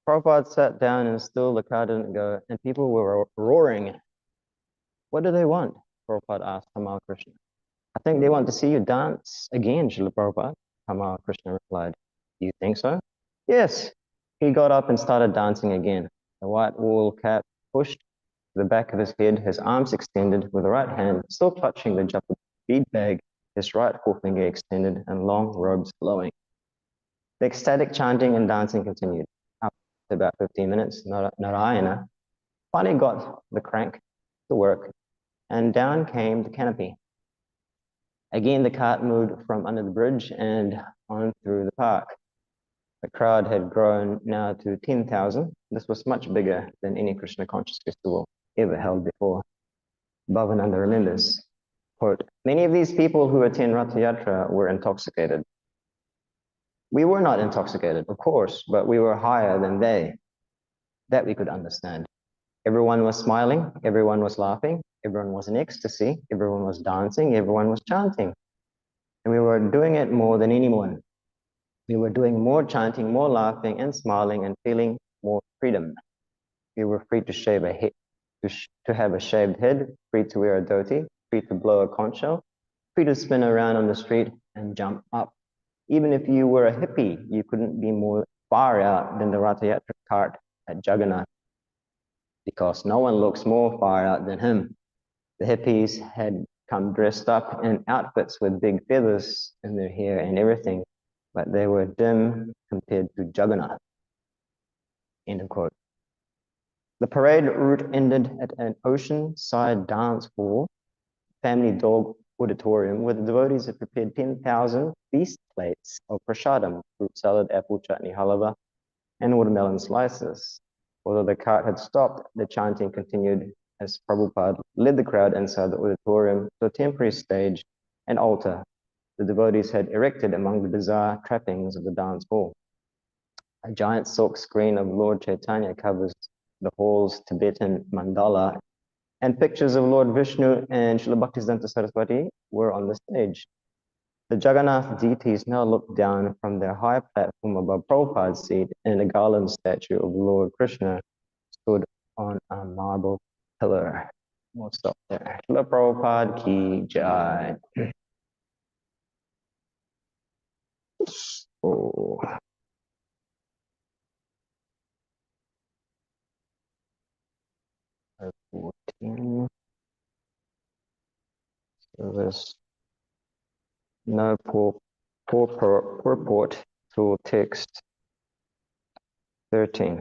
Prabhupada sat down and still the crowd didn't go, and people were roaring. What do they want? Prabhupada asked Hriman Krishna. I think they want to see you dance again, Srila Prabhupada. Hriman Krishna replied. Do you think so? Yes. He got up and started dancing again. The white wool cap pushed to the back of his head, his arms extended with the right hand, still clutching the japa bead bag, his right forefinger extended, and long robes flowing. The ecstatic chanting and dancing continued. After about 15 minutes, Narayana finally got the crank to work, and down came the canopy. Again, the cart moved from under the bridge and on through the park. The crowd had grown now to 10,000. This was much bigger than any Krishna conscious festival ever held before. Bhavananda remembers, quote, many of these people who attend Rath Yatra were intoxicated. We were not intoxicated, of course, but we were higher than they. That we could understand. Everyone was smiling, everyone was laughing, Everyone was in ecstasy, everyone was dancing, everyone was chanting. And we were doing it more than anyone. We were doing more chanting, more laughing and smiling and feeling more freedom. We were free to shave a head, to have a shaved head, free to wear a dhoti, free to blow a conch shell, free to spin around on the street and jump up. Even if you were a hippie, you couldn't be more far out than the Ratha Yatra cart at Jagannath, because no one looks more far out than him. The hippies had come dressed up in outfits with big feathers in their hair and everything, but they were dim compared to Jagannath. End of quote. The parade route ended at an ocean-side dance hall, family dog auditorium, where the devotees had prepared 10,000 feast plates of prasadam, fruit salad, apple chutney, halava, and watermelon slices. Although the cart had stopped, the chanting continued as Prabhupada led the crowd inside the auditorium to a temporary stage and altar the devotees had erected among the bizarre trappings of the dance hall. A giant silk screen of Lord Chaitanya covers the hall's Tibetan mandala, and pictures of Lord Vishnu and Srila Bhaktisiddhanta Saraswati were on the stage. The Jagannath deities now looked down from their high platform above Prabhupada's seat, and a garland statue of Lord Krishna stood on a marble pillar. We'll stop there. Srila Prabhupada ki jai. Oh. So there's no purport to text 13.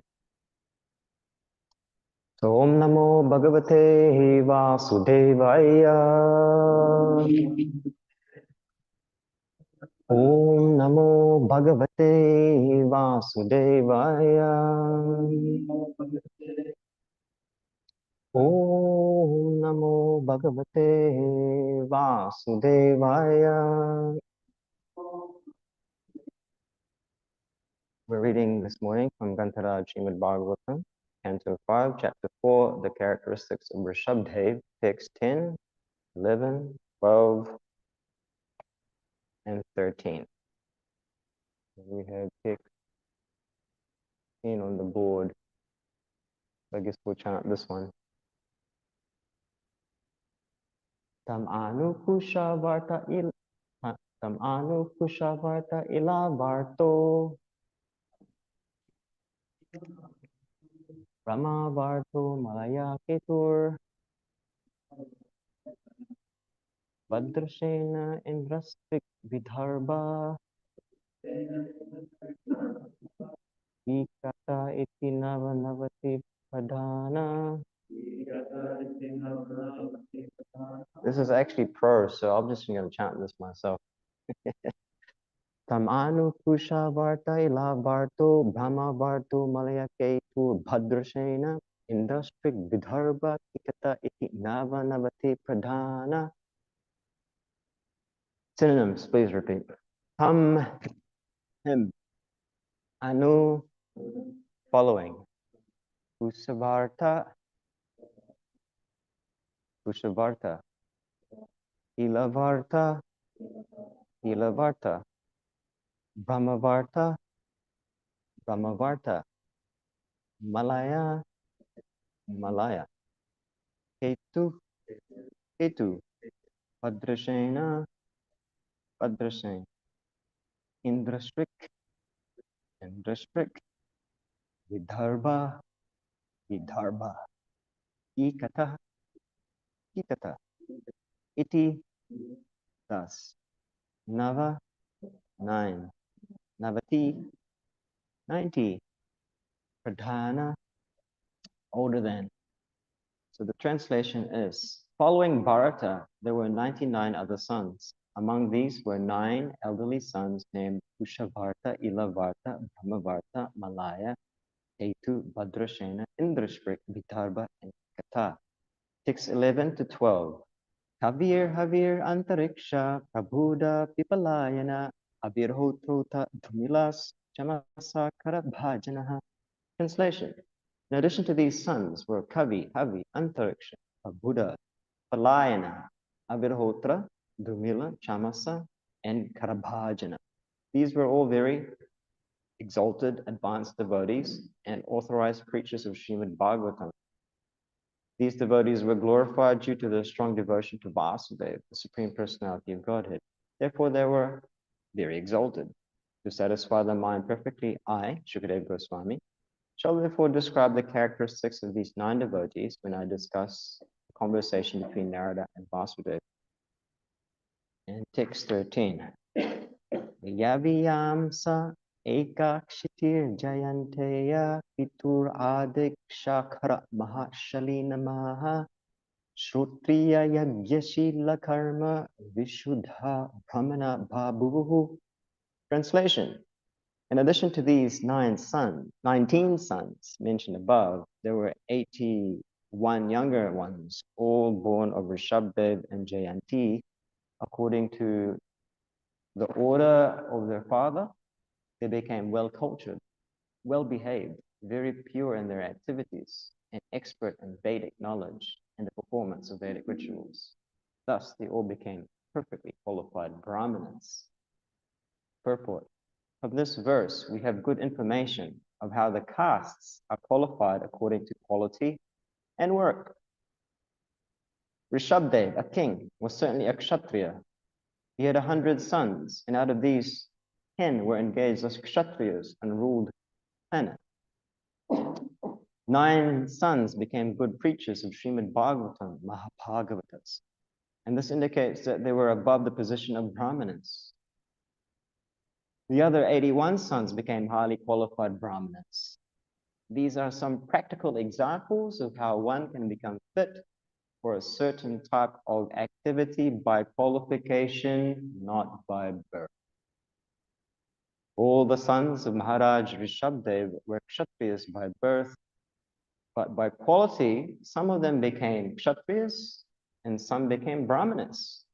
So Om Namo Bhagavate Vasudevaya. Om Namo Bhagavate Vasudevaya. Om Namo Bhagavate Vasudevaya. We're reading this morning from Grantaraj Srimad Bhagavatam, Canto 5, Chapter 4, the characteristics of Rishabdev, text 10, 11, 12, and 13. We have text 10 on the board. I guess we'll chant this one. Tam anu kusha varta ila varto Rama varto malaya ketur Vadrashena indrastik vidharba Ikata iti navati pradhana. This is actually prose, so I'm just going to chant this myself. Tam anu kusha varta ila varto brahma varto malaya ketu bhadrashena industrik vidharba ikata iti navati pradhana. Synonyms, please repeat. Tam, him. Anu, following. Kushavarta, Kushavarta. Ilavarta, Ilavarta. Brahmavarta, Brahmavarta. Malaya, Malaya. Ketu, Ketu. Padrashena, Padrashen. Indrastrik, Indrastrik. Vidharba, Vidharba. Ikata, Ikata. Iti, thus. Nava, 9. Navati, 90. Pradhana, older than. So the translation is, following Bharata, there were 99 other sons. Among these were 9 elderly sons named Kushavarta, Ilavarta, Brahmavarta, Malaya, Ketu, Bhadrashena, Indrashrik, Vidarbha, and Kata. Texts 11 to 12. Kavir Havir Antariksha Prabhuda Pipalayana Avirhotrota Dhumilas Chamasakara Bhajanaha. Translation. In addition to these sons were Kavi, Havi, Antariksha, Prabhuda, Palayana, Avirhotra, Dumila, Chamasa, and Karabhajana. These were all very exalted, advanced devotees and authorized preachers of Srimad Bhagavatam. These devotees were glorified due to their strong devotion to Vasudeva, the Supreme Personality of Godhead. Therefore, they were very exalted. To satisfy the mind perfectly, I, Shukadeva Goswami, shall therefore describe the characteristics of these 9 devotees when I discuss the conversation between Narada and Vasudeva. In text 13, Yaviyamsa Ekakshitir Jayanteya Pitur Adik Shakhara Mahashalina Maha Shrutriya Yagyashila Karma Vishuddha Brahmana Bhabuhu. Translation. In addition to these 19 sons mentioned above, there were 81 younger ones, all born of Rishabdev and Jayanti, according to the order of their father. They became well-cultured, well-behaved, very pure in their activities, and expert in Vedic knowledge and the performance of Vedic rituals. Thus, they all became perfectly qualified Brahmanas. Purport. Of this verse, we have good information of how the castes are qualified according to quality and work. Rishabdev, a king, was certainly a kshatriya. He had 100 sons, and out of these, 10 were engaged as kshatriyas and ruled the planet. 9 sons became good preachers of Srimad Bhagavatam, Mahabhagavatas, and this indicates that they were above the position of Brahmanas. The other 81 sons became highly qualified Brahmanas. These are some practical examples of how one can become fit for a certain type of activity by qualification, not by birth. All the sons of Maharaj Rishabdev were Kshatriyas by birth, but by quality, some of them became Kshatriyas and some became Brahmanas.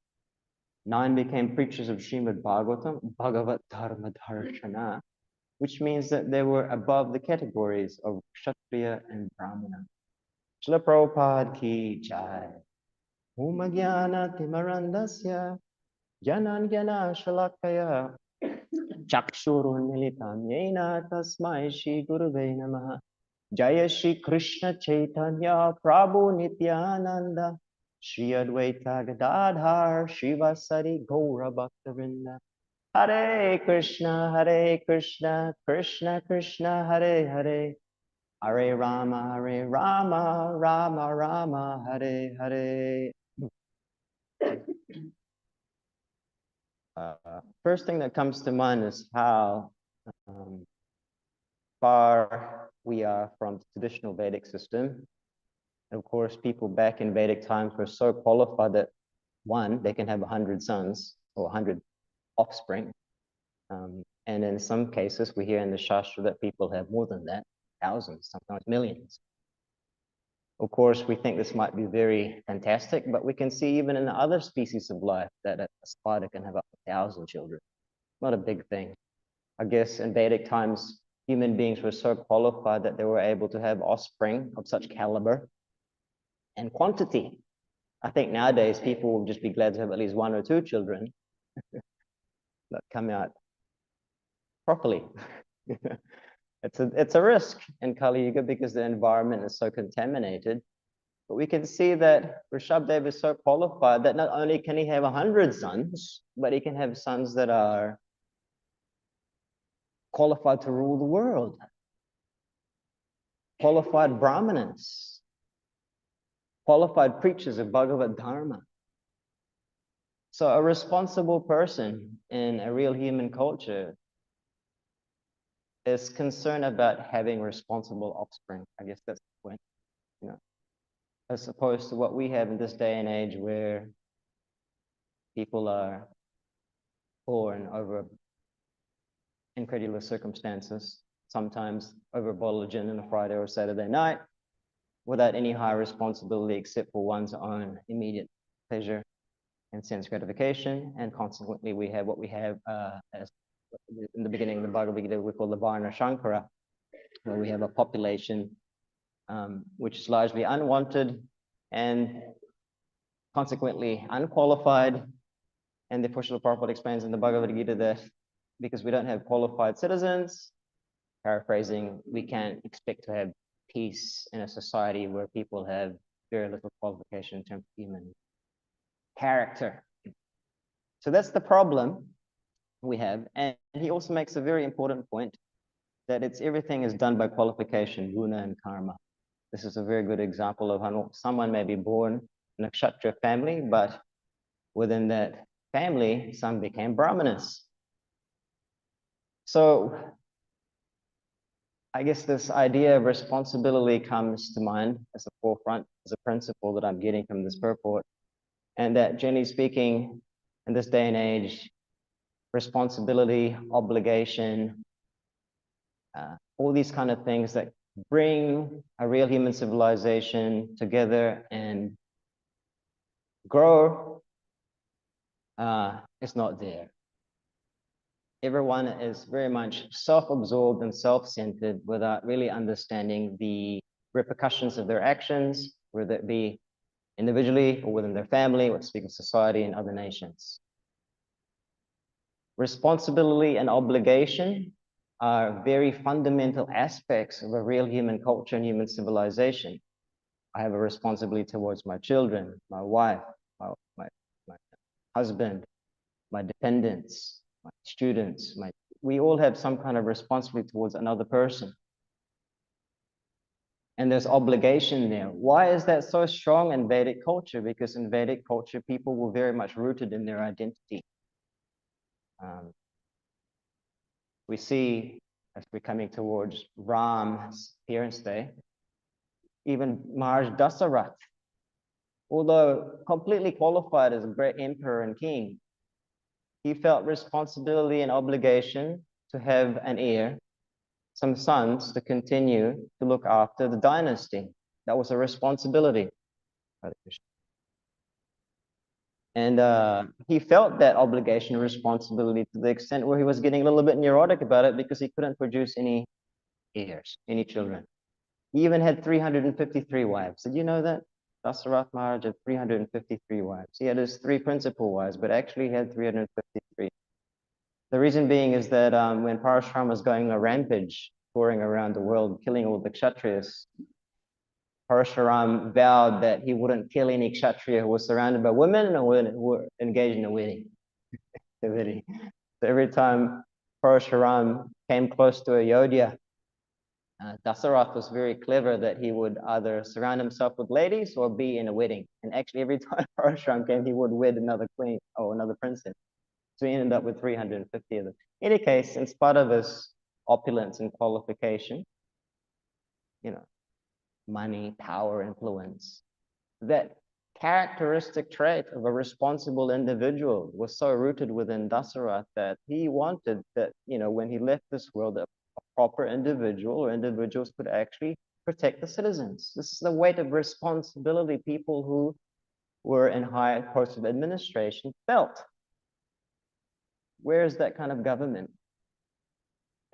9 became preachers of Srimad Bhagavatam, Bhagavat Dharma Dharshana, which means that they were above the categories of Kshatriya and Brahmana. Srila Prabhupada ki jai. Om Jnana Timarandasya Janan Jnana Shalakaya Chakshurun Militam Yena Tasmai Shri Gurave Namaha. Jaya Shri Krishna Chaitanya Prabhu Nityananda Shri Advaita Gadadhar Shivasari Gaura Bhaktavinda. Hare Krishna, Krishna Krishna, Hare Hare, Hare Rama, Rama Rama, Hare Hare. First thing that comes to mind is how far we are from the traditional Vedic system. And of course, people back in Vedic times were so qualified that, one, they can have 100 sons or 100 offspring. And in some cases, we hear in the Shastra that people have more than that, thousands, sometimes millions. Of course, we think this might be very fantastic, but we can see even in the other species of life that a spider can have up to 1,000 children. Not a big thing. I guess in Vedic times, human beings were so qualified that they were able to have offspring of such caliber and quantity. I think nowadays people will just be glad to have at least 1 or 2 children that come out properly. It's a risk in Kali Yuga because the environment is so contaminated. But we can see that Rishabdev is so qualified that not only can he have 100 sons, but he can have sons that are qualified to rule the world. Qualified Brahmanas. Qualified preachers of Bhagavad Dharma. So a responsible person in a real human culture is concerned about having responsible offspring. I guess that's the point, you know, as opposed to what we have in this day and age where people are born over incredulous circumstances, sometimes over a bottle of gin on a Friday or Saturday night, without any high responsibility except for one's own immediate pleasure and sense gratification. And consequently, we have what we have as in the beginning of the Bhagavad Gita, we call the Varna Shankara, where we have a population which is largely unwanted and consequently unqualified. And therefore, Srila Prabhupada explains in the Bhagavad Gita that because we don't have qualified citizens, paraphrasing, we can't expect to have peace in a society where people have very little qualification in terms of human character. So that's the problem we have. And he also makes a very important point that everything is done by qualification, guna and karma. This is a very good example of how someone may be born in a Kshatriya family, but within that family, some became Brahmanas. So I guess this idea of responsibility comes to mind as a forefront, as a principle that I'm getting from this purport. And that generally speaking, in this day and age, responsibility, obligation, all these kind of things that bring a real human civilization together and grow is not there. Everyone is very much self-absorbed and self-centered without really understanding the repercussions of their actions, whether it be individually or within their family, or speaking society and other nations. Responsibility and obligation are very fundamental aspects of a real human culture and human civilization. I have a responsibility towards my children, my wife, my husband, my dependents, my students, we all have some kind of responsibility towards another person. And there's obligation there. Why is that so strong in Vedic culture? Because in Vedic culture, people were very much rooted in their identity. We see, as we're coming towards Ram's appearance day, even Maharaj Dasarath, although completely qualified as a great emperor and king, he felt responsibility and obligation to have an heir, some sons to continue to look after the dynasty. That was a responsibility. And he felt that obligation and responsibility to the extent where he was getting a little bit neurotic about it because he couldn't produce any heirs, any children. He even had 353 wives. Did you know that? Dasarath Maharaj had 353 wives. He had his 3 principal wives, but actually he had 353. The reason being is that when Parashuram was going on a rampage, touring around the world, killing all the Kshatriyas, Parashuram vowed that he wouldn't kill any Kshatriya who was surrounded by women or who were engaged in a wedding activity. So every time Parashuram came close to Ayodhya, Dasarath was very clever that he would either surround himself with ladies or be in a wedding. And actually every time Parashuram came, he would wed another queen or another princess. So he ended up with 350 of them. In any case, in spite of his opulence and qualification, money, power, influence, that characteristic trait of a responsible individual was so rooted within Dasarath that he wanted that, when he left this world, that a proper individual or individuals could actually protect the citizens. This is the weight of responsibility people who were in high posts of administration felt. Where is that kind of government,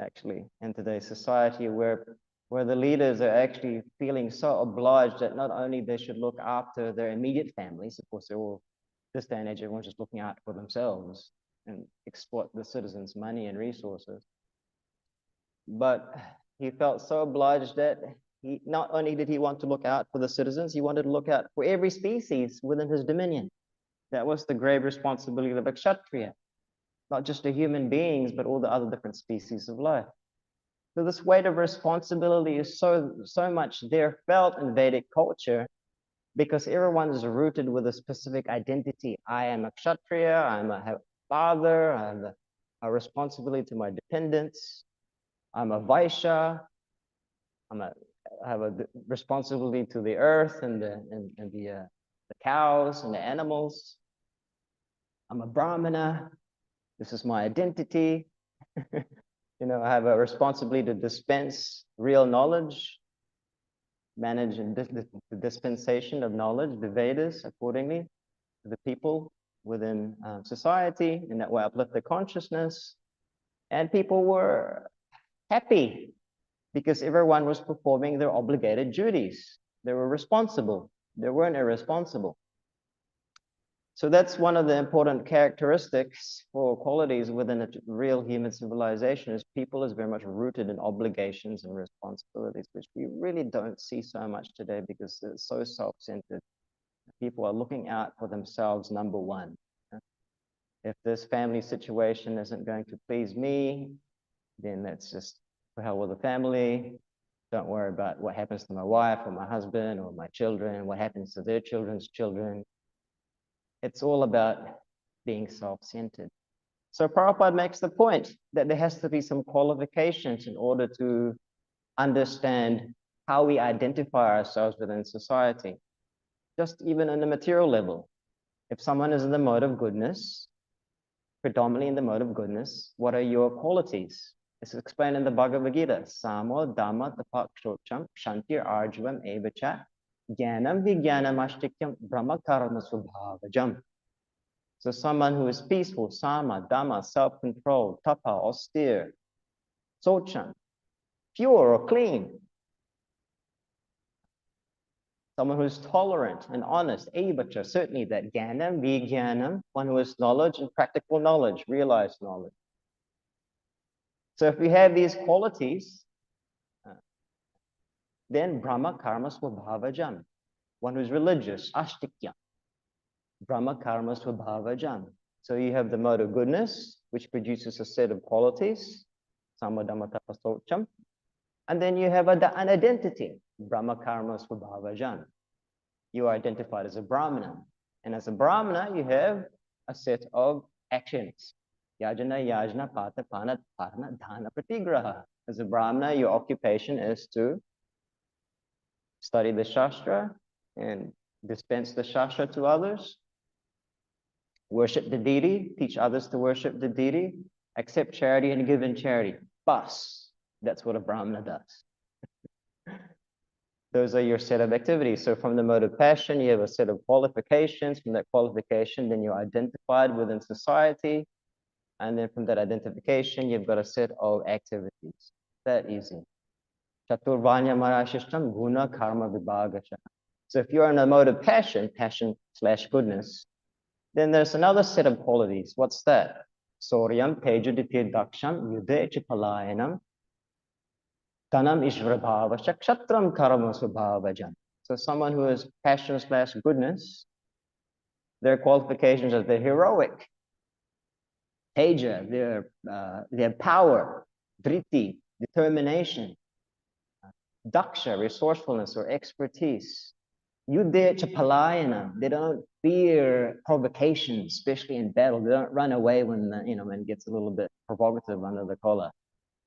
actually, in today's society where the leaders are actually feeling so obliged that not only they should look after their immediate families, of course, they're all, this day and age, everyone's just looking out for themselves and exploit the citizens' money and resources. But he felt so obliged that not only did he want to look out for the citizens, he wanted to look out for every species within his dominion. That was the grave responsibility of a Kshatriya, not just the human beings, but all the other different species of life. So this weight of responsibility is so much there felt in Vedic culture because everyone is rooted with a specific identity. I am a Kshatriya, I'm a father, I have a responsibility to my dependents, I'm a Vaishya, I have a responsibility to the earth and the cows and the animals. I'm a Brahmana, this is my identity. I have a responsibility to dispense real knowledge, manage the dispensation of knowledge, the Vedas, accordingly to the people within society, and that way uplift their consciousness. And people were happy because everyone was performing their obligated duties. They were responsible. They weren't irresponsible. So that's one of the important characteristics or qualities within a real human civilization is people is very much rooted in obligations and responsibilities, which we really don't see so much today because it's so self-centered. People are looking out for themselves, number one. If this family situation isn't going to please me, then that's just for hell with the family. Don't worry about what happens to my wife or my husband or my children, what happens to their children's children. It's all about being self-centered. So Prabhupada makes the point that there has to be some qualifications in order to understand how we identify ourselves within society, just even on the material level. If someone is in the mode of goodness, predominantly in the mode of goodness, what are your qualities? This is explained in the Bhagavad Gita. Samo dhamma tapakshocham shantir arjavam evacha jnanam vijnanam ashtikyam brahma karma subhavajam. So someone who is peaceful, sama, dhamma, self-control, tapa, austere, socham, pure or clean. Someone who is tolerant and honest, evacha, certainly that jnanam, vijnanam, one who has knowledge and practical knowledge, realized knowledge. So if we have these qualities, then Brahma Karma Swabhavajam, one who's religious, Ashtikya, Brahma Karma Swabhavajam. So you have the mode of goodness, which produces a set of qualities, Samadhamatapasocham, and then you have an identity, Brahma Karma Swabhavajam. You are identified as a Brahmana, and as a Brahmana, you have a set of actions. Yajna, yajna, pata, pana, parna, dhana, pratigraha. As a Brahmana, your occupation is to study the Shastra and dispense the Shastra to others, worship the deity, teach others to worship the deity, accept charity and give in charity. Bas, that's what a Brahmana does. Those are your set of activities. So from the mode of passion, you have a set of qualifications. From that qualification, then you're identified within society. And then from that identification, you've got a set of activities. That easy. Chaturvanya marashishtam guna karma vibhagasha. So if you're in a mode of passion, passion/goodness, then there's another set of qualities. What's that? Soryam tejuditya daksham yude chipalayanam tanam ishvrabhavasha kshatram karma subhavajam. So someone who is passion/goodness, their qualifications are they're heroic. Teja, their power, driti, determination, daksha, resourcefulness or expertise. Yuddha chapalayana, they don't fear provocation, especially in battle. They don't run away when when it gets a little bit provocative under the collar.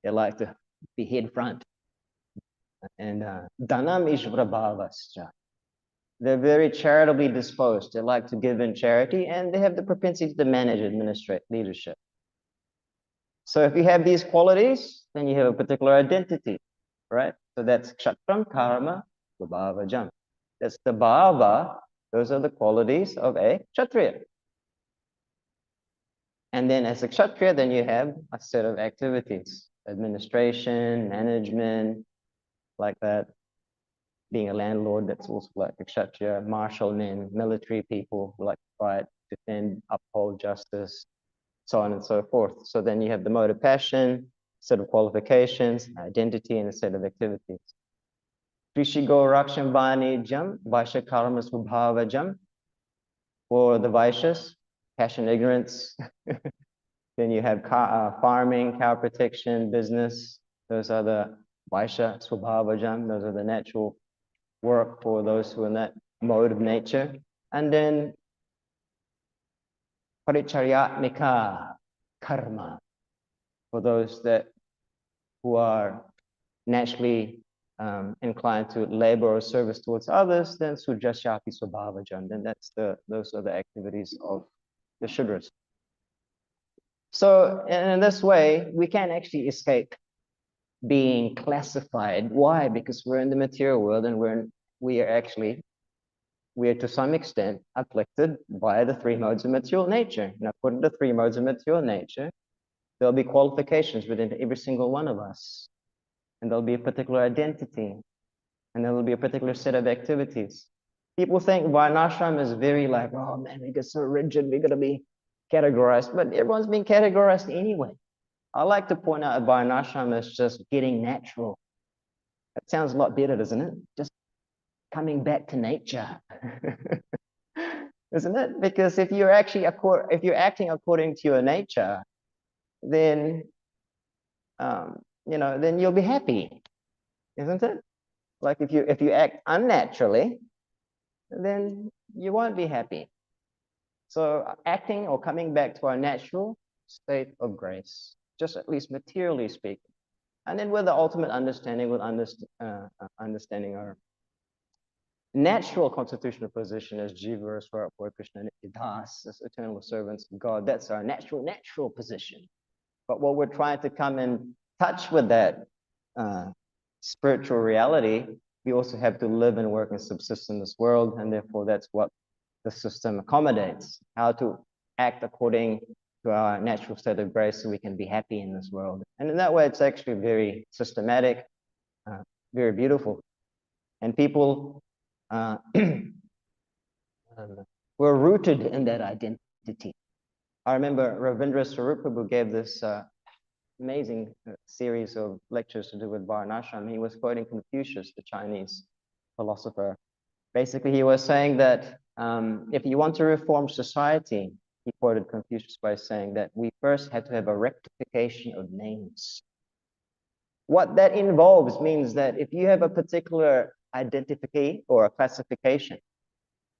They like to be head front. And dhanam ishvrabhavascha. They're very charitably disposed. They like to give in charity, and they have the propensity to manage, administrate, leadership. So if you have these qualities, then you have a particular identity, right? So that's kshatram karma vibhavajam. That's the bhava. Those are the qualities of a kshatriya. And then as a kshatriya, then you have a set of activities, administration, management, like that. Being a landlord, that's also like a kshatriya, martial men, military people who like to fight, defend, uphold justice, so on and so forth. So then you have the mode of passion, set of qualifications, identity, and a set of activities. Krishigo Raksham Vanijam, Vaishya Karma Subhavajam, for the Vaishyas, passion, ignorance. Then you have farming, cow protection, business. Those are the Vaishya Subhavajam. Those are the natural work for those who are in that mode of nature. And then Paricharyatmika Karma, for those who are naturally inclined to labor or service towards others, then Sujashapi Subhavajam. Then those are the activities of the Shudras. So in this way, we can actually escape being classified. Why? Because we're in the material world, and we are to some extent afflicted by the three modes of material nature. And according to the three modes of material nature, there'll be qualifications within every single one of us. And there'll be a particular identity. And there will be a particular set of activities. People think Varnashram is very like, oh man, we get so rigid, we're gonna be categorized, but everyone's being categorized anyway. I like to point out Varnashram is just getting natural. That sounds a lot better, doesn't it? Just coming back to nature. Isn't it? Because if you're acting according to your nature, then then you'll be happy, isn't it? Like if you act unnaturally, then you won't be happy. So acting or coming back to our natural state of grace, just at least materially speaking, and then with the ultimate understanding, with understanding our natural constitutional position as Jiva, Swarapur, Krishna Das, as eternal servants of God. That's our natural position. But what we're trying to come in touch with that spiritual reality, we also have to live and work and subsist in this world, and therefore that's what the system accommodates, how to act according to our natural state of grace so we can be happy in this world. And in that way, it's actually very systematic, very beautiful. And people were rooted in that identity. I remember Ravindra Swarup Prabhu gave this amazing series of lectures to do with Varnashram. He was quoting Confucius, the Chinese philosopher. Basically, he was saying that if you want to reform society, he quoted Confucius by saying that we first had to have a rectification of names. What that involves means that if you have a particular identification or a classification,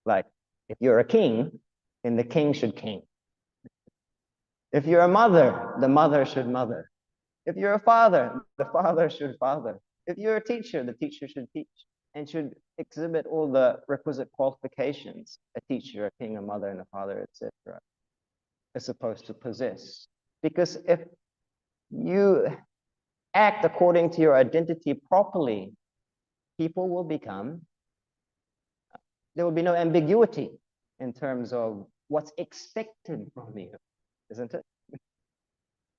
like if you're a king, then the king should king. If you're a mother, the mother should mother. If you're a father, the father should father. If you're a teacher, the teacher should teach and should exhibit all the requisite qualifications a teacher, a king, a mother, and a father, etc. is supposed to possess. Because if you act according to your identity properly, people will become, there will be no ambiguity in terms of what's expected from you, isn't it?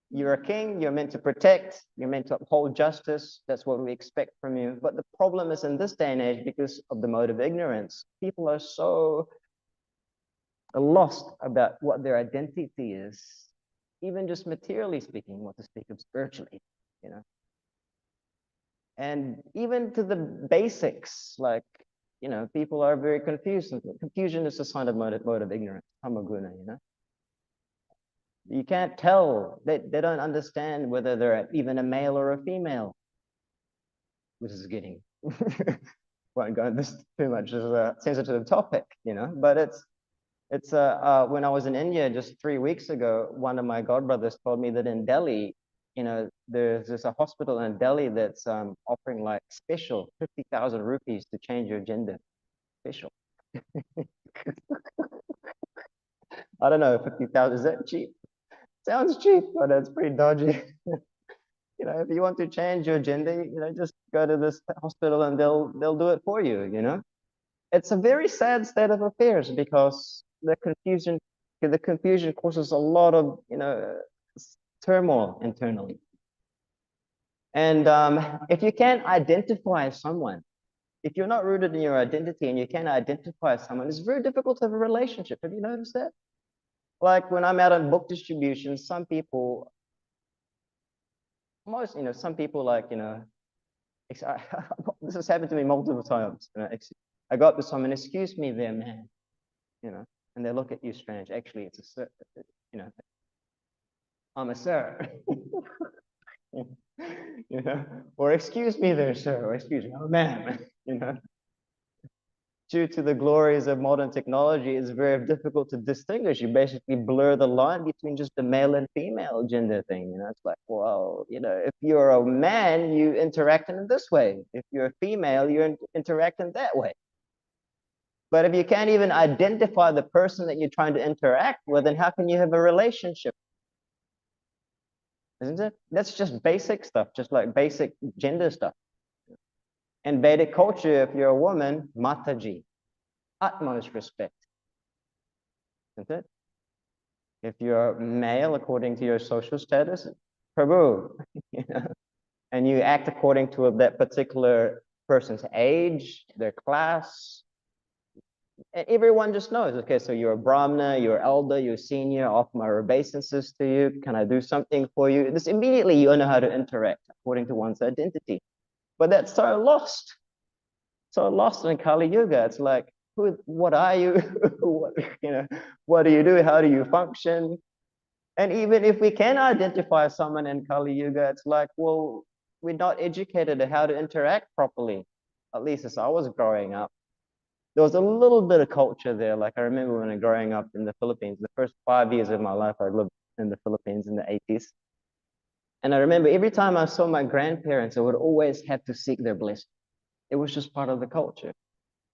You're a king, you're meant to protect, you're meant to uphold justice. That's what we expect from you. But the problem is in this day and age, because of the mode of ignorance, people are so lost about what their identity is, even just materially speaking, what to speak of spiritually, you know. And even to the basics, like, you know, people are very confused. Confusion is a sign of mode of ignorance, tamaguna, you know. You can't tell. They don't understand whether they're even a male or a female. This is getting, won't go into this too much as a sensitive topic, you know, but it's when I was in India just 3 weeks ago, one of my godbrothers told me that in Delhi, you know, there's a hospital in Delhi that's offering like special 50,000 rupees to change your gender. Special. I don't know, 50,000, is that cheap? Sounds cheap, but it's pretty dodgy. You know, if you want to change your gender, you know, just go to this hospital and they'll do it for you, you know. It's a very sad state of affairs because the confusion causes a lot of, you know, turmoil internally. And if you can't identify someone, if you're not rooted in your identity and you can't identify someone, it's very difficult to have a relationship. Have you noticed that? Like when I'm out on book distribution, some people, you know, some people like, you know, this has happened to me multiple times. You know, I go up to someone, excuse me there, man, you know, and they look at you strange. Actually, it's a sir, you know, I'm a sir. You know, or excuse me there, sir, or excuse me, I'm a man, you know. Due to the glories of modern technology, it's very difficult to distinguish. You basically blur the line between just the male and female gender thing. You know, it's like, well, you know, if you're a man, you interact in this way. If you're a female, you interact in that way. But if you can't even identify the person that you're trying to interact with, then how can you have a relationship? Isn't it? That's just basic stuff, just like basic gender stuff. In Vedic culture, if you're a woman, Mataji, utmost respect. Isn't it? If you're male, according to your social status, Prabhu, you know, and you act according to that particular person's age, their class, And everyone just knows, okay, so you're a Brahmana, you're elder, you're senior, offer my obeisances to you. Can I do something for you? This immediately you know how to interact according to one's identity. But that's so lost in Kali Yuga. It's like, what are you? what, what do you do? How do you function? And even if we can identify someone in Kali Yuga, it's like, well, we're not educated on how to interact properly. At least as I was growing up, there was a little bit of culture there. Like I remember when I was growing up in the Philippines, the first 5 years of my life, I lived in the Philippines in the 80s. And I remember every time I saw my grandparents, I would always have to seek their blessing. It was just part of the culture.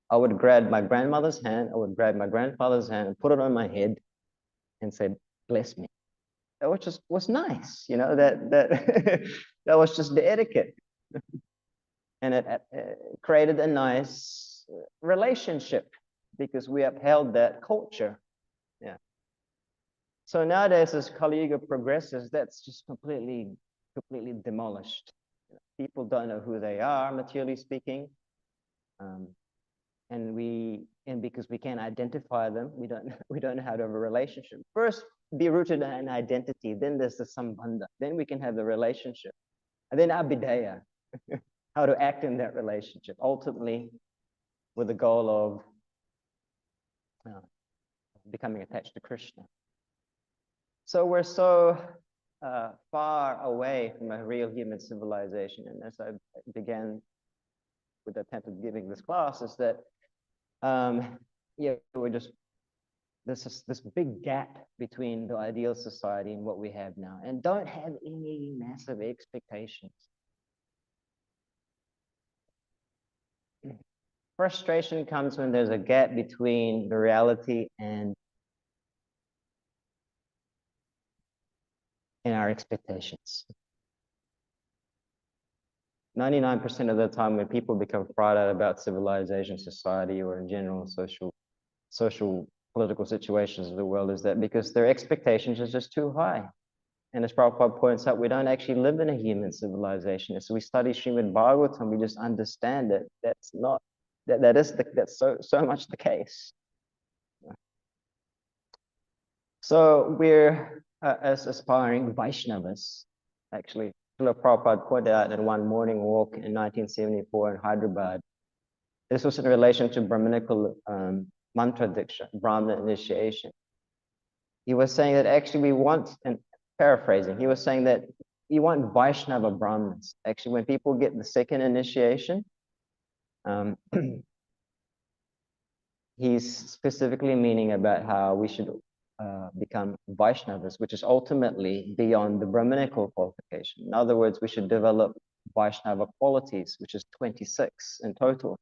I would grab my grandmother's hand, I would grab my grandfather's hand and put it on my head and say, bless me. That was nice, that that was just the etiquette. And it created a nice relationship because we upheld that culture. Yeah. So nowadays, as Kali Yuga progresses, that's just completely demolished. People don't know who they are, materially speaking. And because we can't identify them, we don't know how to have a relationship. First, be rooted in identity. Then there's the sambandha. Then we can have the relationship. And then abhidaya, how to act in that relationship. Ultimately, with the goal of becoming attached to Krishna. So we're so far away from a real human civilization. And as I began with the attempt of giving this class, is that we're just this big gap between the ideal society and what we have now, and don't have any massive expectations. Frustration comes when there's a gap between the reality and our expectations. 99% of the time when people become fried out about civilization, society, or in general social political situations of the world, is that because their expectations are just too high. And as Prabhupada points out, we don't actually live in a human civilization. As we study Srimad Bhagavatam, we just understand that that's so much the case. So we're as aspiring Vaishnavas, actually. Srila Prabhupada pointed out in one morning walk in 1974 in Hyderabad. This was in relation to Brahminical mantra diksha, Brahmana initiation. He was saying that actually we want, and paraphrasing, he was saying that you want Vaishnava Brahmins. Actually, when people get the second initiation, he's specifically meaning about how we should become Vaishnavas, which is ultimately beyond the Brahminical qualification. In other words, we should develop Vaishnava qualities, which is 26 in total.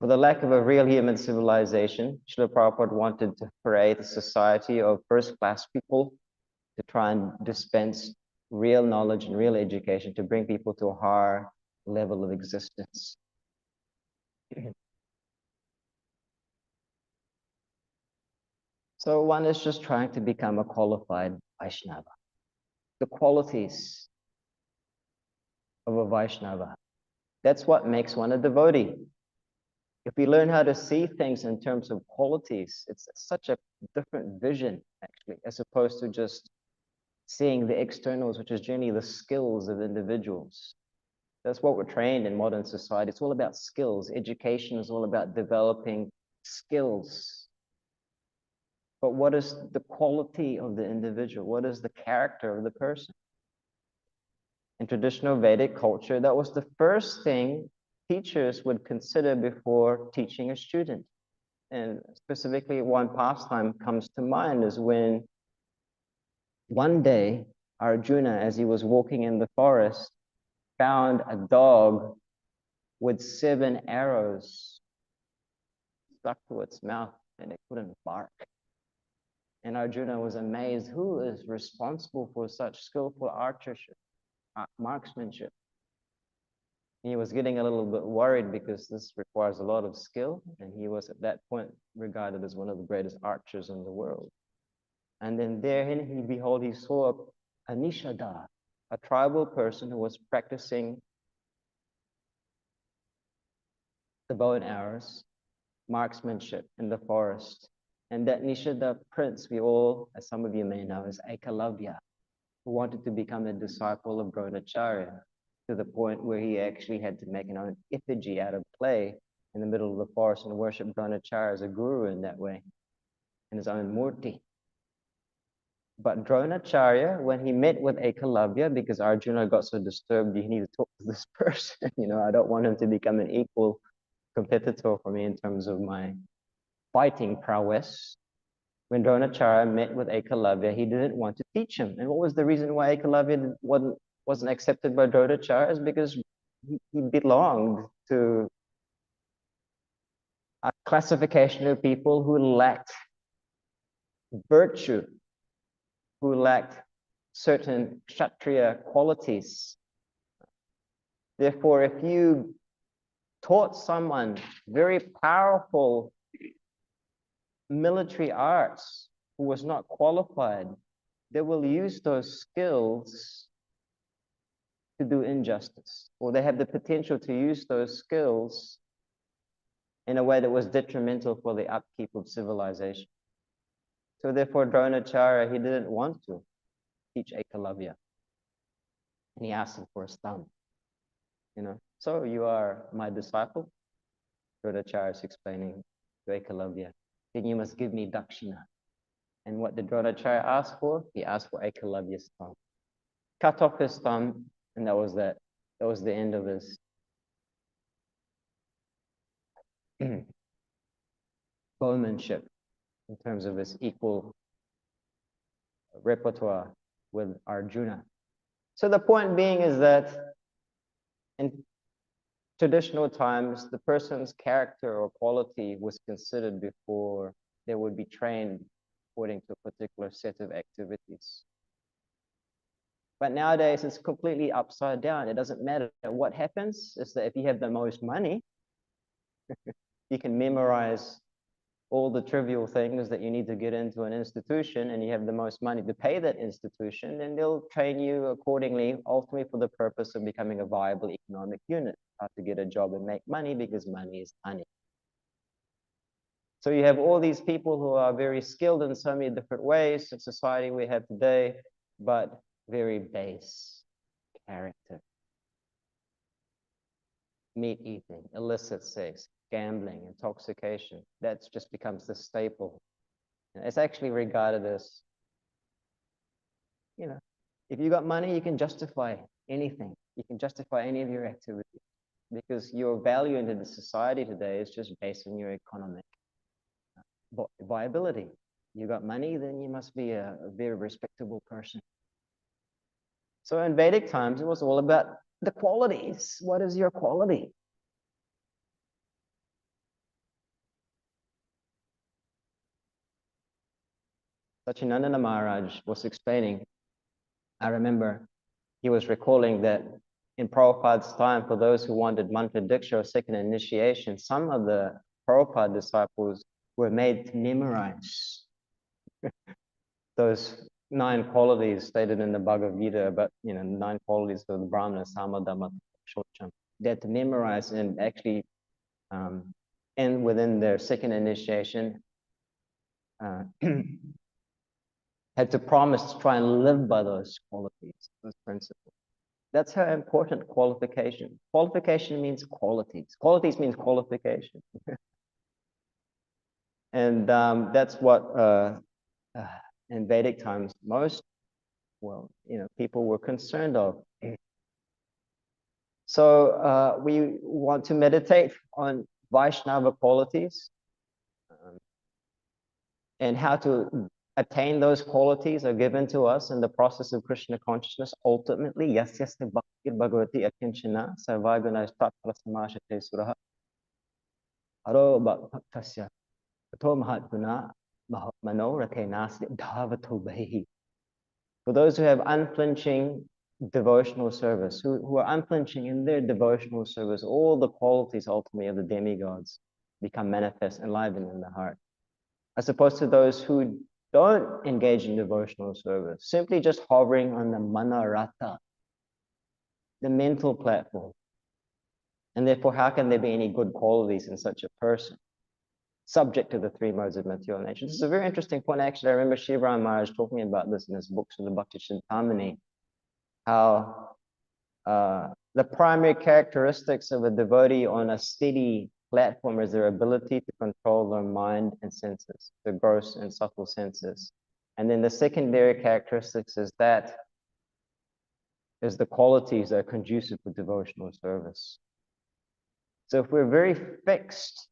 For the lack of a real human civilization, Srila Prabhupada wanted to create a society of first-class people to try and dispense real knowledge and real education to bring people to a higher level of existence. So one is just trying to become a qualified Vaishnava. The qualities of a Vaishnava. That's what makes one a devotee. If we learn how to see things in terms of qualities, it's such a different vision, actually, as opposed to just seeing the externals, which is generally the skills of individuals. That's what we're trained in modern society. It's all about skills. Education is all about developing skills. But what is the quality of the individual? What is the character of the person? In traditional Vedic culture, that was the first thing teachers would consider before teaching a student. And specifically, one pastime comes to mind is when one day Arjuna, as he was walking in the forest, found a dog with 7 arrows stuck to its mouth and it couldn't bark. And Arjuna was amazed, who is responsible for such skillful archership, marksmanship? He was getting a little bit worried because this requires a lot of skill, and he was at that point regarded as one of the greatest archers in the world. And then there he saw a Nishada, a tribal person who was practicing the bow and arrows, marksmanship in the forest, and that Nishida prince we all, as some of you may know, is Ekalavya, who wanted to become a disciple of Dronacharya to the point where he actually had to make an own effigy out of clay in the middle of the forest and worship Dronacharya as a guru in that way, in his own murti. But Dronacharya, when he met with Ekalavya, because Arjuna got so disturbed, you need to talk to this person. I don't want him to become an equal competitor for me in terms of my fighting prowess. When Dronacharya met with Ekalavya, he didn't want to teach him. And what was the reason why Ekalavya wasn't accepted by Dronacharya? Is because he belonged to a classification of people who lacked virtue, who lacked certain kshatriya qualities. Therefore, if you taught someone very powerful military arts who was not qualified, they will use those skills to do injustice, or they have the potential to use those skills in a way that was detrimental for the upkeep of civilization. So therefore, Dronacharya, he didn't want to teach Ekalavya. And he asked him for his thumb. So you are my disciple? Dronacharya is explaining to Ekalavya. Then you must give me dakshina. And what did Dronacharya ask for? He asked for Ekalavya's thumb. Cut off his thumb, and that was that. That was the end of his bowmanship in terms of his equal repertoire with Arjuna. So the point being is that in traditional times, the person's character or quality was considered before they would be trained according to a particular set of activities. But nowadays, it's completely upside down. It doesn't matter what happens. It's that if you have the most money, you can memorize all the trivial things that you need to get into an institution, and you have the most money to pay that institution, then they'll train you accordingly, ultimately for the purpose of becoming a viable economic unit, how to get a job and make money, because money is money. So you have all these people who are very skilled in so many different ways in society we have today, but very base character. Meat eating, illicit sex, gambling, intoxication. That just becomes the staple. It's actually regarded as, if you got money, you can justify anything. You can justify any of your activities because your value into the society today is just based on your economic viability. You got money, then you must be a very respectable person. So in Vedic times, it was all about the qualities. What is your quality? Sachinandana Maharaj was explaining, I remember he was recalling that in Prabhupada's time, for those who wanted mantra diksha or second initiation, some of the Prabhupada disciples were made to memorize those 9 qualities stated in the Bhagavad Gita, but 9 qualities of the Brahmana, Samadhamma, Shocham. They had to memorize and actually, and within their second initiation, had to promise to try and live by those qualities, those principles. That's how important qualification. Qualification means qualities. Qualities means qualification. And that's what in Vedic times most, people were concerned of. So we want to meditate on Vaishnava qualities and how to attain those qualities are given to us in the process of Krishna consciousness. Ultimately, yasyasya bhaktir bhagavati akinchana sarvaguna tatprasamashate suraha aro bhaktasya ato mahatguna manorathe nasi dhavato bhahi. For those who have unflinching devotional service, who are unflinching in their devotional service, all the qualities ultimately of the demigods become manifest and enlivened in the heart. As opposed to those who don't engage in devotional service, simply just hovering on the manarata, the mental platform. And therefore, how can there be any good qualities in such a person, subject to the three modes of material nature? This is a very interesting point, actually. I remember Shiva Maharaj talking about this in his books of the Bhakti Chintamani, how the primary characteristics of a devotee on a steady platform is their ability to control their mind and senses, the gross and subtle senses. And then the secondary characteristics is the qualities that are conducive to devotional service. So if we're very fixed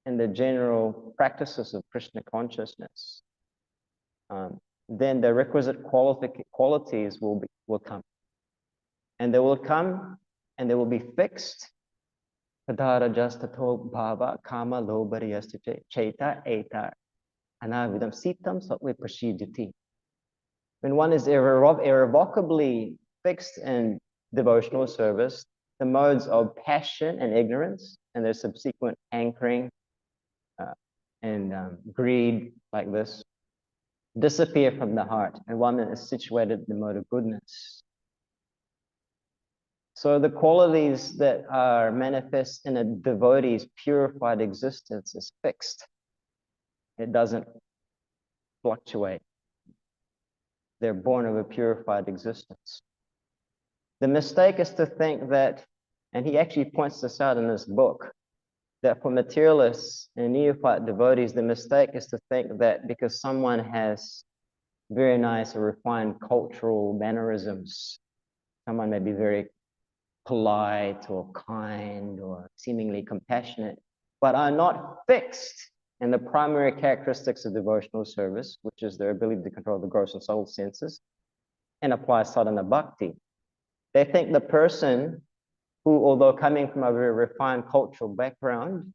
in the general practices of Krishna consciousness, then the requisite qualities will come. And they will come and they will be fixed. Padarajastato bhava kama lobhariyasta cheta eta anavidam sitam satve prashidati. When one is irrevocably fixed in devotional service, the modes of passion and ignorance and their subsequent anchoring and greed like this disappear from the heart, and one is situated in the mode of goodness. So the qualities that are manifest in a devotee's purified existence is fixed. It doesn't fluctuate. They're born of a purified existence. The mistake is to think that, and he actually points this out in his book, that for materialists and neophyte devotees, the mistake is to think that because someone has very nice or refined cultural mannerisms, someone may be very polite or kind or seemingly compassionate, but are not fixed in the primary characteristics of devotional service, which is their ability to control the gross and subtle senses and apply sadhana bhakti. They think the person who, although coming from a very refined cultural background,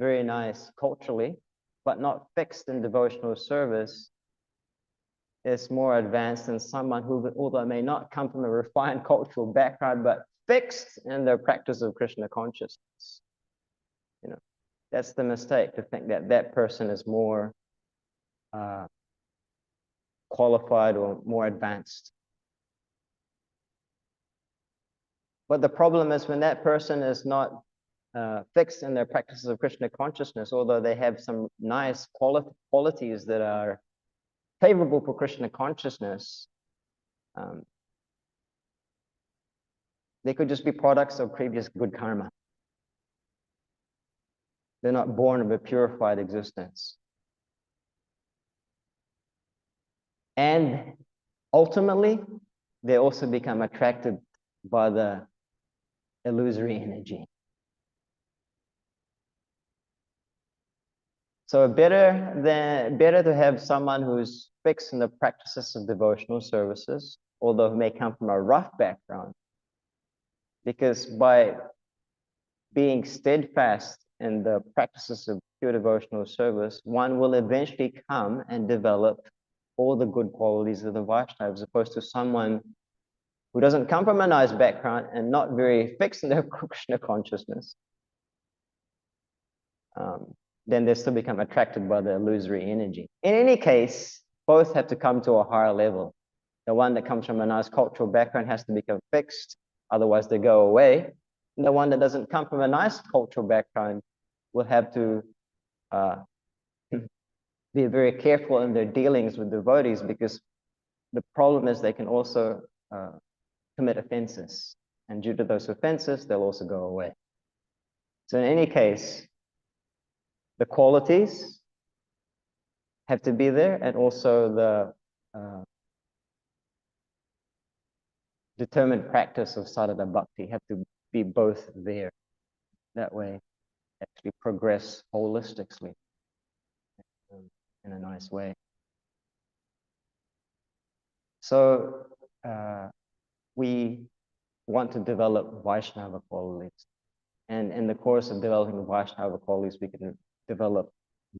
very nice culturally, but not fixed in devotional service, is more advanced than someone who, although may not come from a refined cultural background, but fixed in their practice of Krishna consciousness. You know, that's the mistake, to think that that person is more qualified or more advanced. But the problem is when that person is not fixed in their practices of Krishna consciousness, although they have some nice qualities that are favorable for Krishna consciousness, they could just be products of previous good karma. They're not born of a purified existence. And ultimately, they also become attracted by the illusory energy. So better to have someone who's fixed in the practices of devotional services, although who may come from a rough background, because by being steadfast in the practices of pure devotional service, one will eventually come and develop all the good qualities of the Vaishnava, as opposed to someone who doesn't come from a nice background and not very fixed in their Krishna consciousness. Then they still become attracted by the illusory energy. In any case, both have to come to a higher level. The one that comes from a nice cultural background has to become fixed, otherwise they go away. And the one that doesn't come from a nice cultural background will have to be very careful in their dealings with devotees, because the problem is they can also commit offenses. And due to those offenses, they'll also go away. So in any case, the qualities have to be there, and also the determined practice of sadhana bhakti have to be both there. That way, actually progress holistically in a nice way. So we want to develop Vaishnava qualities. And in the course of developing Vaishnava qualities, we can develop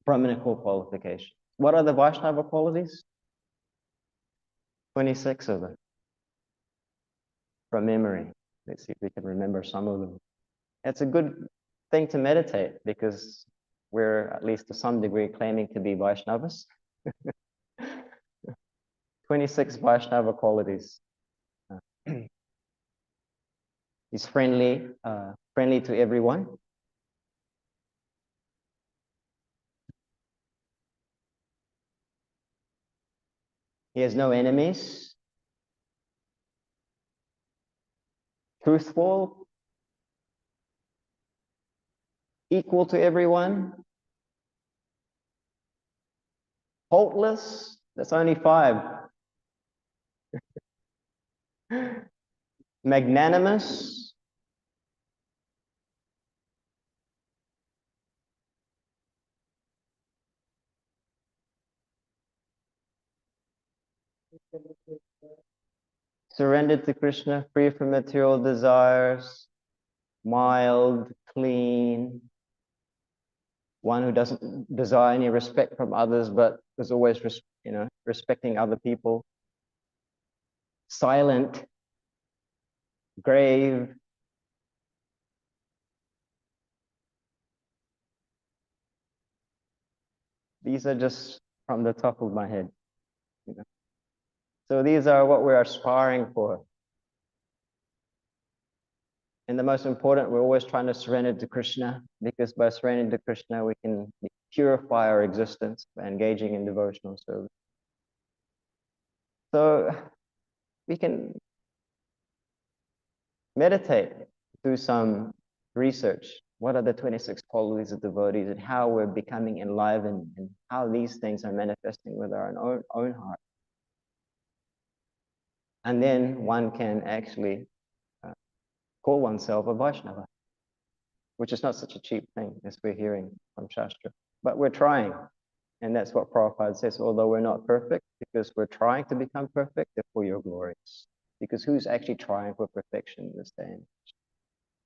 Brahminical qualification. What are the Vaishnava qualities? 26 of them. From memory. Let's see if we can remember some of them. It's a good thing to meditate, because we're, at least to some degree, claiming to be Vaishnavas. 26 Vaishnava qualities. He's friendly, friendly to everyone. He has no enemies. Truthful, equal to everyone. Faultless. That's only 5. Magnanimous. Surrendered to Krishna, free from material desires, mild, clean, one who doesn't desire any respect from others, but is always, respecting other people, silent, grave. These are just from the top of my head. So these are what we're aspiring for. And the most important, we're always trying to surrender to Krishna, because by surrendering to Krishna, we can purify our existence by engaging in devotional service. So we can meditate, do some research. What are the 26 qualities of devotees, and how we're becoming enlivened, and how these things are manifesting with our own heart. And then one can actually call oneself a Vaishnava, which is not such a cheap thing as we're hearing from Shastra. But we're trying. And that's what Prabhupada says, although we're not perfect, because we're trying to become perfect, therefore you're glorious. Because who's actually trying for perfection in this day and age?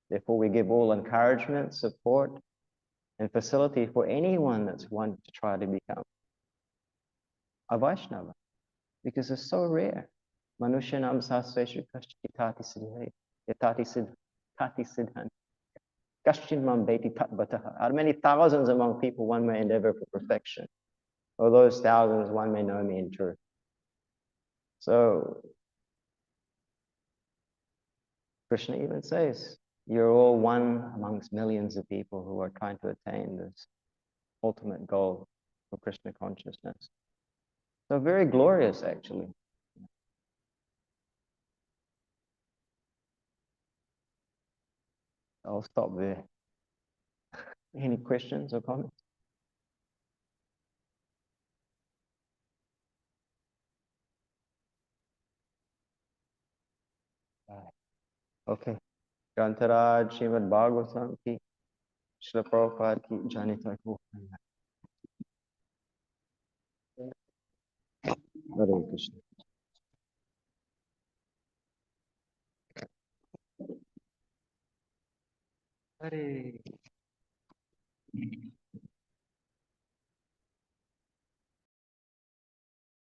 Therefore, we give all encouragement, support, and facility for anyone that's wanting to try to become a Vaishnava, because it's so rare. Manushanam sahasreshu kashchitati siddhai, yatati siddhan, kashchin mam beti tatbataha. Out of many thousands among people, one may endeavor for perfection. Of those thousands, one may know me in truth. So Krishna even says, you're all one amongst millions of people who are trying to attain this ultimate goal for Krishna consciousness. So very glorious, actually. I'll stop there. Any questions or comments? Okay. Grantaraj Srimad Bhagavatam ki, Srila Prabhupada ki, Janita ko. Hare Krishna. Hare